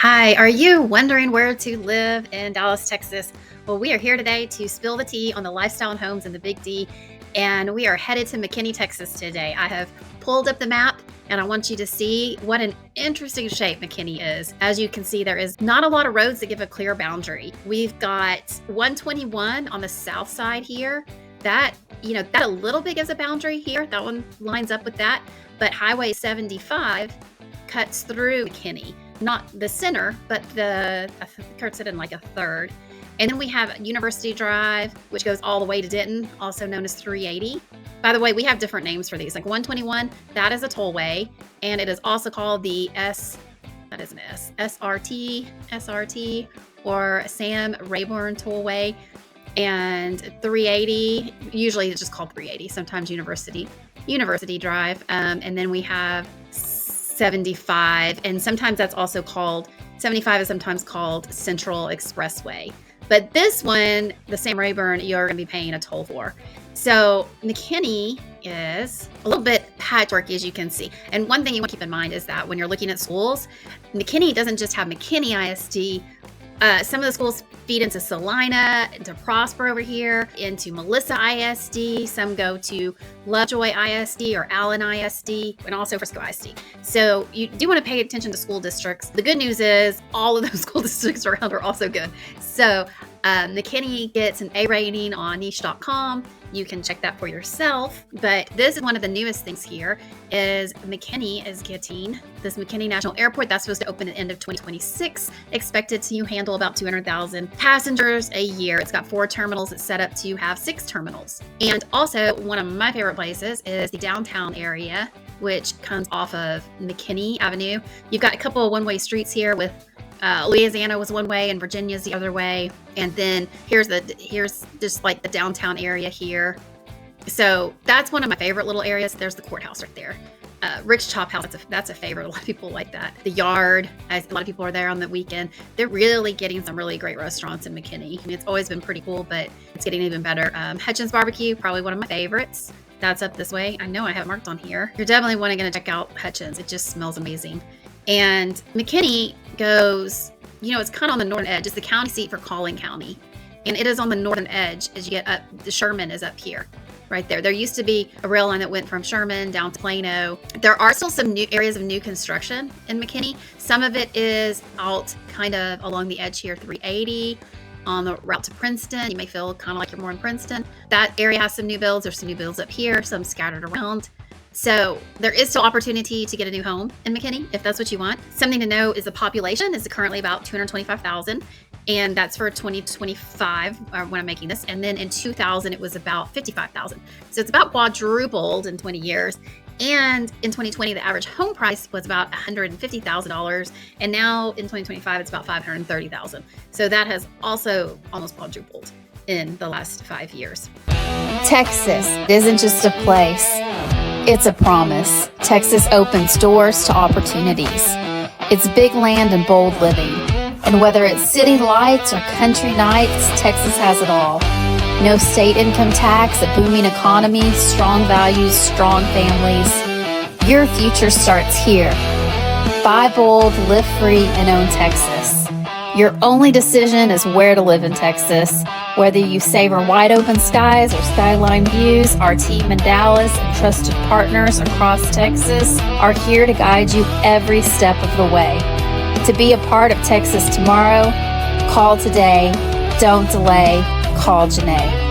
Hi, are you wondering where to live in Dallas, Texas? Well, we are here today to spill the tea on the lifestyle and homes in the Big D, and we are headed to McKinney, Texas today. I have pulled up the map and I want you to see what an interesting shape McKinney is. As you can see, there is not a lot of roads that give a clear boundary. We've got 121 on the south side here. That a little bit gives a boundary here. That one lines up with that, but Highway 75 cuts through McKinney. Not the center, but cuts it in like a third. And then we have University Drive, which goes all the way to Denton, also known as 380. By the way, we have different names for these. Like 121, that is a tollway, and it is also called the SRT, or Sam Rayburn Tollway. And 380, usually it's just called 380, sometimes University Drive. And then we have 75, and sometimes that's also called 75 is sometimes called Central Expressway. But this one, the Sam Rayburn, you're going to be paying a toll for. So McKinney is a little bit patchwork, as you can see. And one thing you want to keep in mind is that when you're looking at schools, McKinney doesn't just have McKinney ISD. Some of the schools feed into Salina, into Prosper over here, into Melissa ISD. Some go to Lovejoy ISD or Allen ISD, and also Frisco ISD. So you do want to pay attention to school districts. The good news is all of those school districts around are also good. So McKinney gets an A rating on niche.com. You can check that for yourself. But this is one of the newest things here is McKinney is getting this McKinney National Airport. That's supposed to open at the end of 2026, expected to handle about 200,000 passengers a year. It's got 4 terminals. It's set up to have 6 terminals. And also one of my favorite places is the downtown area, which comes off of McKinney Avenue. You've got a couple of one-way streets here with Louisiana was one way and Virginia's the other way. And then here's just like the downtown area here. So that's one of my favorite little areas. There's the courthouse right there. Rick's Chop House, that's a favorite. A lot of people like that. The Yard, a lot of people are there on the weekend. They're really getting some really great restaurants in McKinney. I mean, it's always been pretty cool, but it's getting even better. Hutchins BBQ, probably one of my favorites. That's up this way. I know I have it marked on here. You're definitely going to check out Hutchins. It just smells amazing. And McKinney goes, it's kind of on the northern edge. It's the county seat for Collin County. And it is on the northern edge as you get up. The Sherman is up here, right there. There used to be a rail line that went from Sherman down to Plano. There are still some new areas of new construction in McKinney. Some of it is out kind of along the edge here, 380 on the route to Princeton. You may feel kind of like you're more in Princeton. That area has some new builds. There's some new builds up here, some scattered around. So there is still opportunity to get a new home in McKinney if that's what you want. Something to know is the population is currently about 225,000, and that's for 2025 when I'm making this. And then in 2000, it was about 55,000. So it's about quadrupled in 20 years. And in 2020, the average home price was about $150,000. And now in 2025, it's about $530,000. So that has also almost quadrupled in the last 5 years. Texas isn't just a place. It's a promise. Texas opens doors to opportunities. It's big land and bold living. And whether it's city lights or country nights, Texas has it all. No state income tax, a booming economy, strong values, strong families. Your future starts here. Buy bold, live free, and own Texas. Your only decision is where to live in Texas. Whether you savor wide open skies or skyline views, our team in Dallas and trusted partners across Texas are here to guide you every step of the way. To be a part of Texas tomorrow, call today. Don't delay. Call Janée.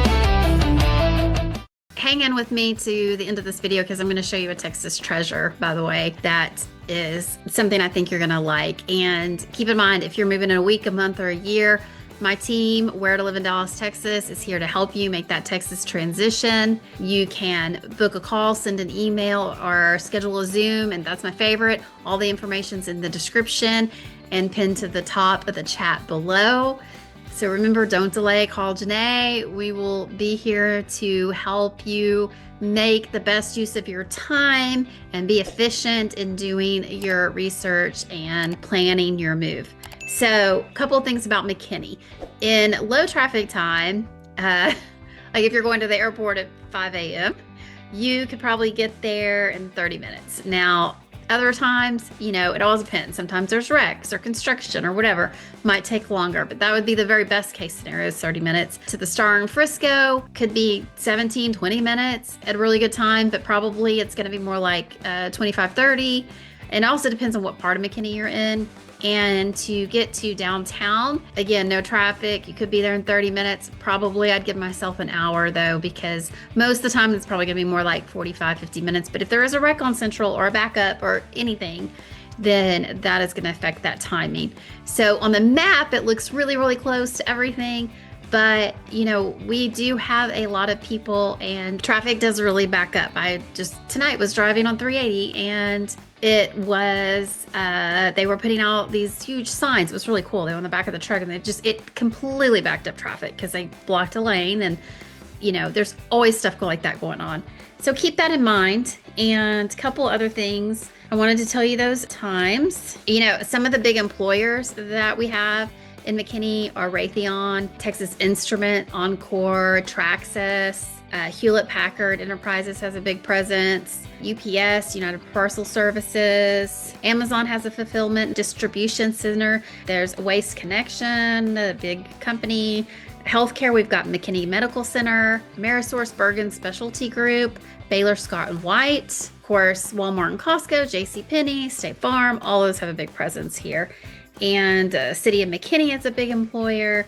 Hang in with me to the end of this video because I'm going to show you a Texas treasure, by the way, that is something I think you're going to like. And keep in mind, if you're moving in a week, a month, or a year, my team, Where to Live in Dallas, Texas, is here to help you make that Texas transition. You can book a call, send an email, or schedule a Zoom, and that's my favorite. All the information's in the description and pinned to the top of the chat below. So remember, don't delay, call Janée. We will be here to help you make the best use of your time and be efficient in doing your research and planning your move. So a couple of things about McKinney. In low traffic time, like if you're going to the airport at 5 a.m., you could probably get there in 30 minutes. Now, Other times, you know, it all depends. Sometimes there's wrecks or construction or whatever, might take longer, but that would be the very best case scenario is 30 minutes. To the Star in Frisco could be 17, 20 minutes at a really good time, but probably it's going to be more like 25, 30. And it also depends on what part of McKinney you're in. And to get to downtown, again, no traffic. You could be there in 30 minutes. Probably I'd give myself an hour though, because most of the time it's probably gonna be more like 45, 50 minutes. But if there is a wreck on Central or a backup or anything, then that is gonna affect that timing. So on the map, it looks really, really close to everything. But, you know, we do have a lot of people and traffic does really back up. I just tonight was driving on 380 and it was, they were putting out these huge signs. It was really cool. They were on the back of the truck and it completely backed up traffic because they blocked a lane. And, you know, there's always stuff like that going on. So keep that in mind. And a couple other things. I wanted to tell you those times. You know, some of the big employers that we have in McKinney are Raytheon, Texas Instrument, Encore, Traxxas, Hewlett Packard Enterprises has a big presence, UPS, United Parcel Services, Amazon has a fulfillment distribution center, there's Waste Connection, a big company, healthcare, we've got McKinney Medical Center, Amerisource Bergen Specialty Group, Baylor Scott and White, of course, Walmart and Costco, JCPenney, State Farm, all those have a big presence here. And City of McKinney is a big employer,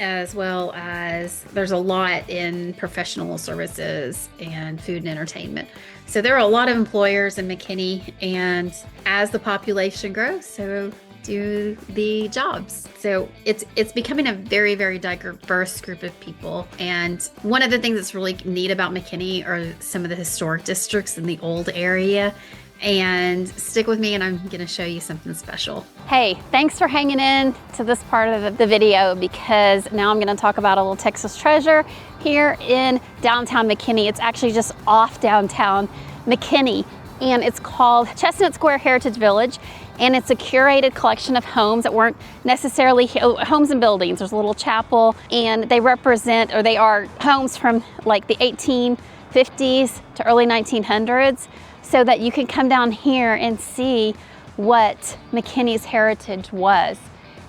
as well as there's a lot in professional services and food and entertainment. So there are a lot of employers in McKinney, and as the population grows, so do the jobs. So it's becoming a very, very diverse group of people. And one of the things that's really neat about McKinney are some of the historic districts in the old area. And stick with me and I'm gonna show you something special. Hey, thanks for hanging in to this part of the video, because now I'm gonna talk about a little Texas treasure here in downtown McKinney. It's actually just off downtown McKinney, and it's called Chestnut Square Heritage Village. And it's a curated collection of homes that weren't necessarily homes and buildings. There's a little chapel, and they represent, or they are homes from like the 1850s to early 1900s. So that you can come down here and see what McKinney's heritage was.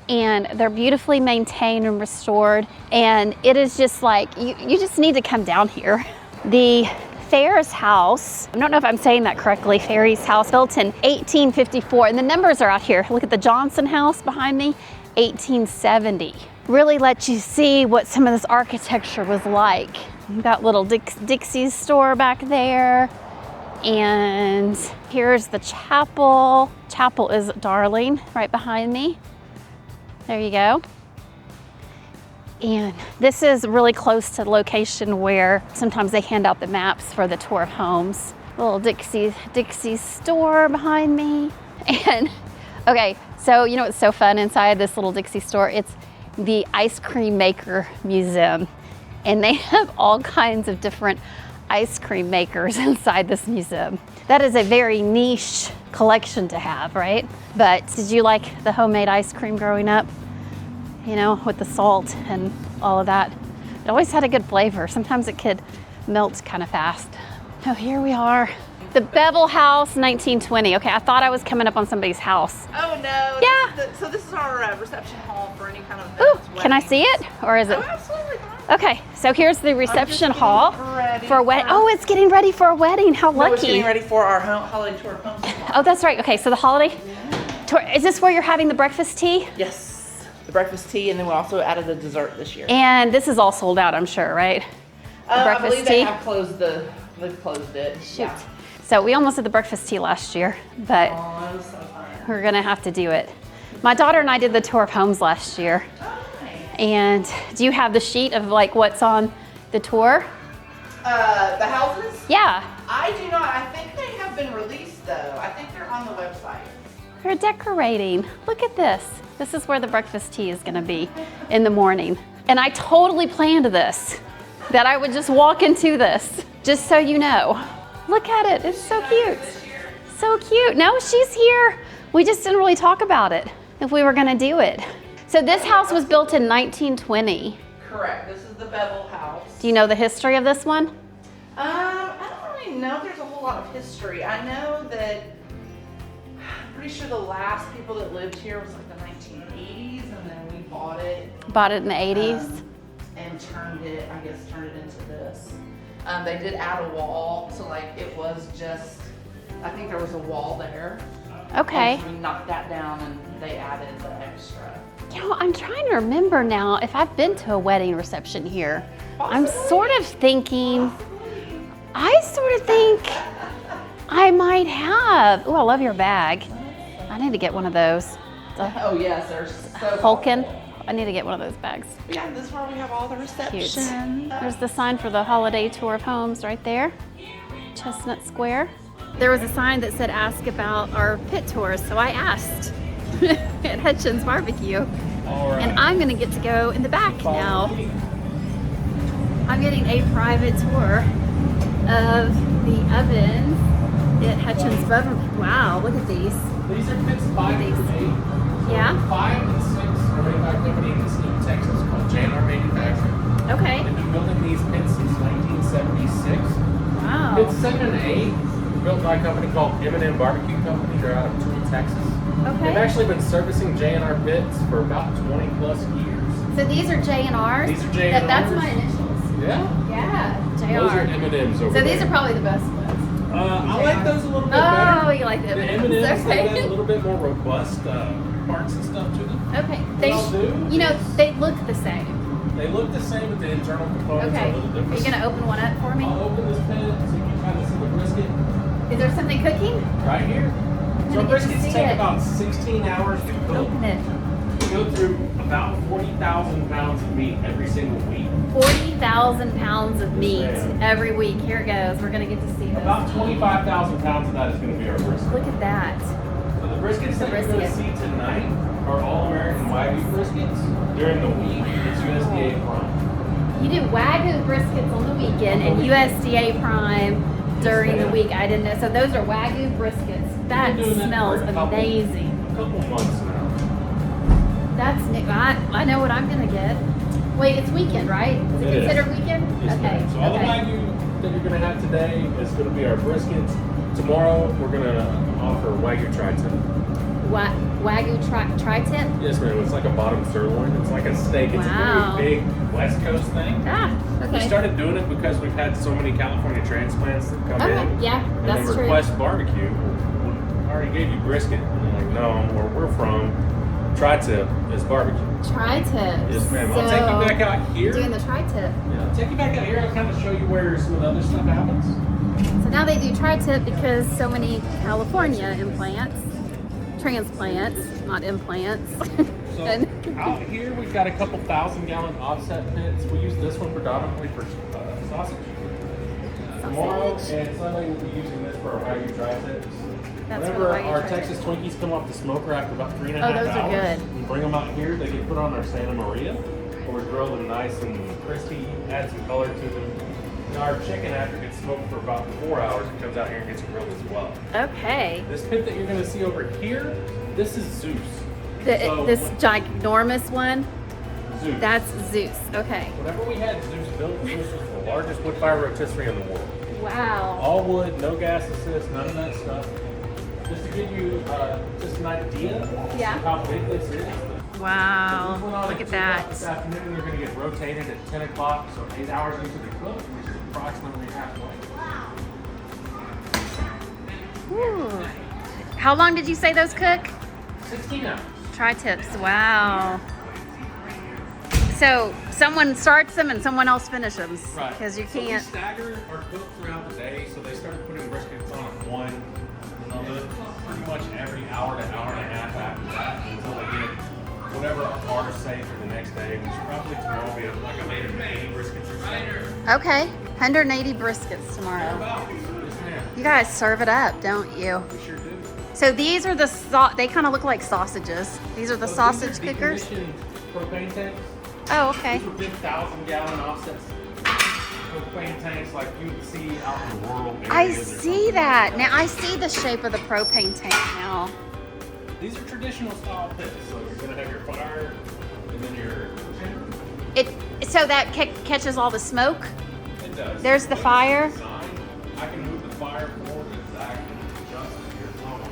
And they're beautifully maintained and restored. And it is just like, you just need to come down here. The Ferris House, I don't know if I'm saying that correctly, Ferris House, built in 1854. And the numbers are out here. Look at the Johnson House behind me, 1870. Really lets you see what some of this architecture was like. You've got little Dixie's store back there. And here's the chapel. Chapel is darling right behind me. There you go. And this is really close to the location where sometimes they hand out the maps for the tour of homes. Little Dixie's store behind me. And okay, so you know what's so fun inside this little Dixie store? It's the ice cream maker museum. And they have all kinds of different ice cream makers inside this museum. That is a very niche collection to have, right? But did you like the homemade ice cream growing up? You know, with the salt and all of that. It always had a good flavor. Sometimes it could melt kind of fast. Oh, here we are. The Bevel House, 1920. Okay, I thought I was coming up on somebody's house. Oh no. Yeah. So this is our reception hall for any kind of events. Ooh, can I see it? Or is it? Oh, absolutely. Okay, so here's the reception hall for a wedding. Oh, it's getting ready for a wedding. How lucky. No, it's getting ready for our holiday tour of homes. Oh, that's right. Okay, so the holiday tour. Is this where you're having the breakfast tea? Yes, the breakfast tea, and then we also added the dessert this year. And this is all sold out, I'm sure, right? The breakfast I believe tea. They have closed they've closed it. Shoot. Yeah. So we almost did the breakfast tea last year, but it was so fun. We're gonna have to do it. My daughter and I did the tour of homes last year. And do you have the sheet of like what's on the tour? The houses? Yeah. I do not. I think they have been released though. I think they're on the website. They're decorating. Look at this. This is where the breakfast tea is gonna be in the morning. And I totally planned this, that I would just walk into this, just so you know. Look at it, it's so cute. So cute. No, she's here. We just didn't really talk about it, if we were gonna do it. So this house was built in 1920. Correct. This is the Bevel House. Do you know the history of this one? I don't really know if there's a whole lot of history. I know that pretty sure the last people that lived here was like the 1980s, and then we bought it. Bought it in the 80s? And turned it into this. They did add a wall, so like it was just, I think there was a wall there. Okay. And so we knocked that down and they added the extra. You know, I'm trying to remember now if I've been to a wedding reception here. I'm sort of thinking, I sort of think I might have. Oh, I love your bag. I need to get one of those. Oh yes, there's so Hulkin. I need to get one of those bags. Yeah, this is where we have all the reception. Cute. There's the sign for the holiday tour of homes right there. Chestnut Square. There was a sign that said ask about our pit tours, so I asked at Hutchins BBQ. And I'm gonna get to go in the back now. I'm getting a private tour of the ovens at Hutchins BBQ. Wow, look at these. These are pits 5 and 8. Yeah? 5 and 6 are made by a company in Texas called JPAR Manufacturing. Okay. They've been building these pits since 1976. Wow. Pits 7 and 8 were built by a company called M&M Barbecue Company. They're out of Hutchin, Texas. Okay. They've actually been servicing J&R pits for about 20 plus years. So these are J&Rs? These are J&Rs. That's my initials. Yeah. Yeah, JR. Those are M&Ms over So there. these are probably the best ones. I like those a little bit Oh, better. you like the The M&Ms. M&Ms, they Okay. got a little bit more robust parts and stuff to them. Okay. What I'll do You know, is- they look the same. They look the same, but the internal components Okay. are a little Are different. you going to open one up for me? I'll open this pit so you can kind of see the brisket Is there something cooking? right here. So gonna get to briskets see take it. about 16 hours to cook. Open it. We go through about 40,000 pounds of meat every single week. 40,000 pounds of meat ma'am. every week. Here it goes. We're going to get to see this. About 25,000 pounds of that is going to be our brisket. Look at that. So the briskets that you're going to brisket. see tonight are all American Wagyu briskets. During the week, it's USDA Prime. You do Wagyu briskets on the weekend and USDA Prime during the week. I didn't know. So those are Wagyu briskets. That We've been doing that smells for a couple- amazing. A couple months now. That's new. I know what I'm gonna get. Wait, it's weekend, right? Is it It is. considered weekend? Yes, Okay. ma'am. So all the Okay. Wagyu that you're going to have today is going to be our briskets. Tomorrow, we're going to offer Wagyu tri-tip. Wagyu tri-tip? Yes, ma'am. It's like a bottom sirloin. It's like a steak. It's Wow. a very big West Coast thing. Ah, We okay. started doing it because we've had so many California transplants that come Okay, in. yeah, and that's then true. request barbecue. We already gave you brisket. And they're like, no, where we're from, tri-tip is barbecue. Tri-tip. Yes, ma'am. I'll take you back out here. Doing the tri-tip. Yeah, I'll take you back out here. I'll kind of show you where some of the other stuff happens. So now they do tri-tip because so many California transplants, not implants. So And- out here we've got a couple 1,000-gallon offset pits. We use this one predominantly for sausage. Tomorrow Sausage. and Sunday we'll be using this for our Wagyu tri-tips. That's for Whenever the Wagyu our tri-tip. Texas Twinkies come off the smoker after about 3.5 Oh, hours, those are good. we bring them out here. They get put on our Santa Maria, where we grill them nice and crispy, add some color to them. And our chicken, after it gets smoked for about 4 hours, it comes out here and gets grilled as well. Okay. This pit that you're going to see over here, this is Zeus. So This ginormous one, Zeus. that's Zeus. Okay. Whenever we had Zeus built, Zeus was the largest wood fire rotisserie in the world. Wow. All wood, no gas assist, none of that stuff. Just to give you just an idea Yeah. of how big this is. Wow. These went on Look at at 2 o'clock that. This afternoon, they're going to get rotated at 10 o'clock, so 8 hours into the cook, which is approximately halfway. Whew. How long did you say those cook? 16 hours. Tri-tips. Wow. So someone starts them and someone else finishes them Right. because you So we can't. stagger our cook throughout the day, so they started putting briskets on at 1, and they'll do it pretty much every hour to hour and a half after that until they get whatever our bars say for the next day, which probably tomorrow will be like 180 briskets or so. Okay. 180 briskets tomorrow. About. Yes, ma'am. You guys serve it up, don't you? We sure do. So these are the they kind of look like sausages. These are the So sausage these are cookers. decommissioned propane tanks. Oh, okay. These are big 1,000-gallon offsets. Propane tanks like you would see out in rural areas. I or see something that. like Now I see the shape of the propane tank now. These are traditional style pits, so you're gonna have your fire and then your So that catches all the smoke. it does. There's the When it's fire. designed, I can move the fire forward exactly just to your phone.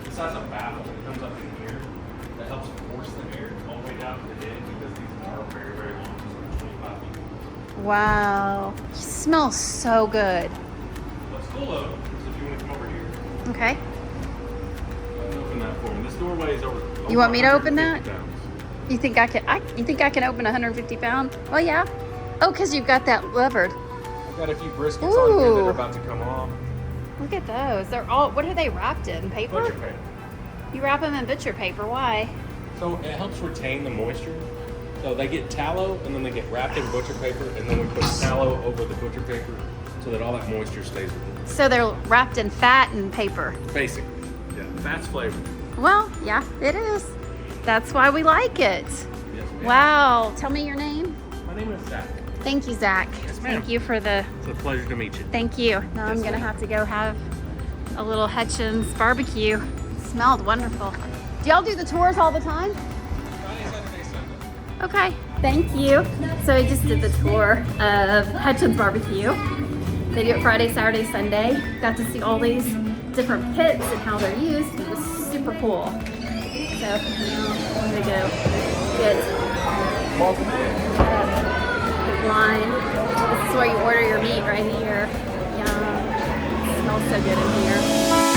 Besides, out to the edge because these are very, very long, so 25 feet. Wow. It smells so good. What's cool though is if you want to come over here, Okay. open that for me. This doorway is over. You want me to open 150 that? pounds. You think I can? You think I can open 150 pound? Well, yeah. Oh, because you've got that levered. I've got a few briskets on here that Ooh. are about to come off. Look at those. They're all. What are they wrapped in? Paper? Butcher paper. You wrap them in butcher paper. Why? So it helps retain the moisture. So they get tallow and then they get wrapped in butcher paper and then we put tallow over the butcher paper so that all that moisture stays with it. So they're wrapped in fat and paper. Basically. Yeah. Fat's flavored. Well, yeah, it is. That's why we like it. Yes, ma'am. Wow. Tell me your name. My name is Zach. Thank you, Zach. Yes, ma'am. Thank you for the. It's a pleasure to meet you. Thank you. Now I'm Yes, gonna ma'am. have to go have a little Hutchins BBQ. Smelled wonderful. Do y'all do the tours all the time? Friday, Saturday, Sunday. Okay. Thank you. So I just did the tour of Hutchins BBQ. They do it Friday, Saturday, Sunday. Got to see all these different pits and how they're used. It was super cool. So now I'm gonna go get line. This is where you order your meat right here. Yum. It smells so good in here.